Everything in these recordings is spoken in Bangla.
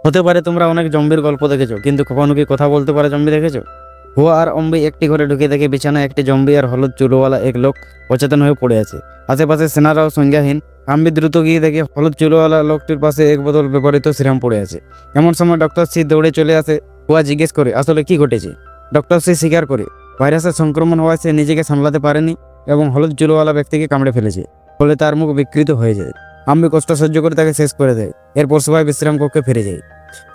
হতে পারে তোমরা অনেক জম্বির গল্প দেখেছো, কিন্তু কখনো কি কথা বলতে পারে জম্বি দেখেছো? হুয়া আর অম্বি একটি ঘরে ঢুকে দেখে বিছানায় একটি জম্বি আর হলুদ চুলোওয়ালা এক লোক অচেতন হয়ে পড়ে আছে। আশেপাশে সেনারাও সংজ্ঞাহীন। আম্বি দ্রুত গিয়ে দেখে হলুদ চুলোওয়ালা লোকটির পাশে এক বোতল ব্যবহৃত সিরাম পড়ে আছে। এমন সময় ডক্টর সি দৌড়ে চলে আসে। হুয়া জিজ্ঞেস করে আসলে কি ঘটেছে। ডক্টর সি স্বীকার করে ভাইরাসের সংক্রমণ হওয়ায় সে নিজেকে সামলাতে পারেনি এবং হলুদ চুলোওয়ালা ব্যক্তিকে কামড়ে ফেলেছে, ফলে তার মুখ বিকৃত হয়ে যায়। আম্বি কষ্ট সহ্য করে তাকে শেষ করে দেয়। এরপর সবাই বিশ্রাম কক্ষে ফিরে যায়।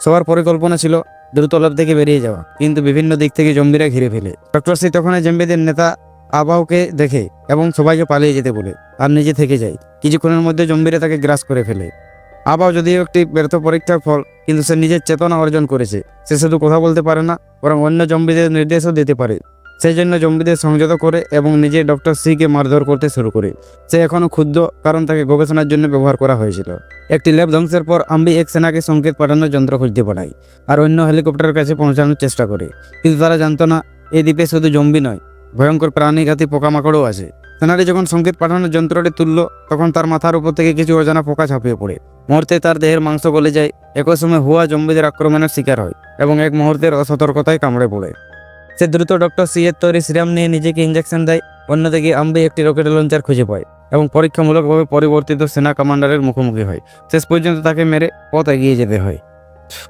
সবার পরিকল্পনা ছিল দ্রুত ল্যাব থেকে বেরিয়ে যাওয়া, কিন্তু বিভিন্ন দিক থেকে জম্বিরা ঘিরে ফেলে। ডক্টর সি তখন জম্বিদের নেতা আবাহকে দেখে এবং সবাইকে পালিয়ে যেতে বলে আর নিজে থেকে যায়। কিছুক্ষণের মধ্যে জম্বিরা তাকে গ্রাস করে ফেলে। আবাহ যদিও একটি ব্যর্থ পরীক্ষার ফল, কিন্তু সে নিজের চেতনা অর্জন করেছে। সে শুধু কথা বলতে পারে না, বরং অন্য জম্বিদের নির্দেশও দিতে পারে। সেই জন্য জম্বিদের সংযত করে এবং নিজে ডক্টর সি কে মারধর করতে শুরু করে। সে এখনো ক্ষুব্ধ, কারণ তাকে গবেষণার জন্য ব্যবহার করা হয়েছিল। একটি ল্যাব ধ্বংসের পর আম্বি এক সেনাকে সংকেত পাঠানোর যন্ত্র খুঁজতে পাঠায় আর অন্য হেলিকপ্টারের কাছে পৌঁছানোর চেষ্টা করে। কিন্তু তারা জানতো না এই দ্বীপে শুধু জম্বি নয়, ভয়ঙ্কর প্রাণীঘাতী পোকামাকড়ও আছে। সেনাটি যখন সংকেত পাঠানোর যন্ত্রটি তুলল, তখন তার মাথার উপর থেকে কিছু অজানা পোকা ঝাঁপিয়ে পড়ে। মুহূর্তে তার দেহের মাংস গলে যায়। একই সময় হুয়া জম্বিদের আক্রমণের শিকার হয় এবং এক মুহূর্তের অসতর্কতায় কামড়ে পড়ে। সে দ্রুত ডক্টর সি এর তৈরি সিরাম নিয়ে নিজেকে ইঞ্জেকশন দেয়। অন্যদিকে আম্বি একটি রকেট লঞ্চার খুঁজে পায় এবং পরীক্ষামূলকভাবে পরিবর্তিত সেনা কমান্ডারের মুখোমুখি হয়। শেষ পর্যন্ত তাকে মেরে পথ এগিয়ে যেতে হয়।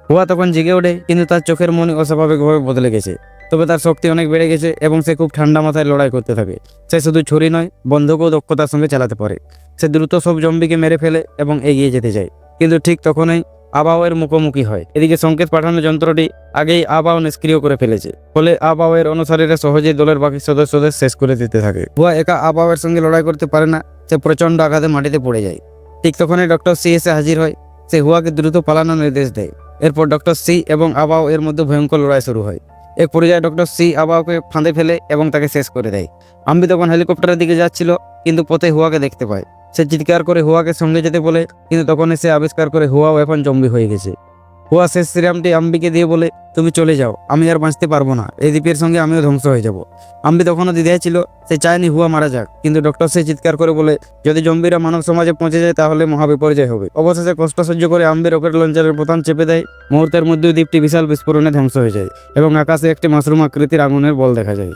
হুয়া তখন জেগে ওঠে, কিন্তু তার চোখের মনি অস্বাভাবিকভাবে বদলে গেছে। তবে তার শক্তি অনেক বেড়ে গেছে এবং সে খুব ঠান্ডা মাথায় লড়াই করতে থাকে। সে শুধু ছুরি নয়, বন্দুকও দক্ষতার সঙ্গে চালাতে পারে। সে দ্রুত সব জম্বিকে মেরে ফেলে এবং এগিয়ে যেতে যায়, কিন্তু ঠিক তখনই আবাওয়ের মুখোমুখি হয়। এদিকে সংকেত পাঠানোর যন্ত্রটি আগেই আবাও নিষ্ক্রিয় করে ফেলেছে, ফলে আবাওয়ের অনুসারীরা সহজেই দলের বাকি সদস্যদের শেষ করে দিতে থাকে। হুয়া একা আবাওয়ের সঙ্গে লড়াই করতে পারে না। সে প্রচণ্ড আঘাতে মাটিতে পড়ে যায়। ঠিক তখনই ডক্টর সি এসে হাজির হয়। সে হুয়াকে দ্রুত পালানোর নির্দেশ দেয়। এরপর ডক্টর সি এবং আবাও এর মধ্যে ভয়ঙ্কর লড়াই শুরু হয়। এক পর্যায়ে ডক্টর সি আবাওকে ফাঁদে ফেলে এবং তাকে শেষ করে দেয়। আম্বি তখন হেলিকপ্টারের দিকে যাচ্ছিল, কিন্তু পথে হুয়াকে দেখতে পায়। সে চিৎকার করে হুয়াকে সঙ্গে যেতে বলে, কিন্তু তখনই সে আবিষ্কার করে হুয়াও এখন জম্বি হয়ে গেছে। হুয়া শেষ সিরামটি আম্বিকে দিয়ে বলে, তুমি চলে যাও, আমি আর বাঁচতে পারবো না, এই দ্বীপের সঙ্গে আমিও ধ্বংস হয়ে যাব। আম্বি তখনও দ্বিধায় ছিল। সে চায়নি হুয়া মারা যাক, কিন্তু ডক্টর সে চিৎকার করে বলে, যদি জম্বিরা মানব সমাজে পৌঁছে যায় তাহলে মহাবিপর্যয় হবে। অবশেষে কষ্ট সহ্য করে আম্বি রকেট লঞ্চারের বোতাম চেপে দেয়। মুহূর্তের মধ্যে দ্বীপটি বিশাল বিস্ফোরণে ধ্বংস হয়ে যায় এবং আকাশে একটি মাশরুম আকৃতির আগুনের বল দেখা যায়।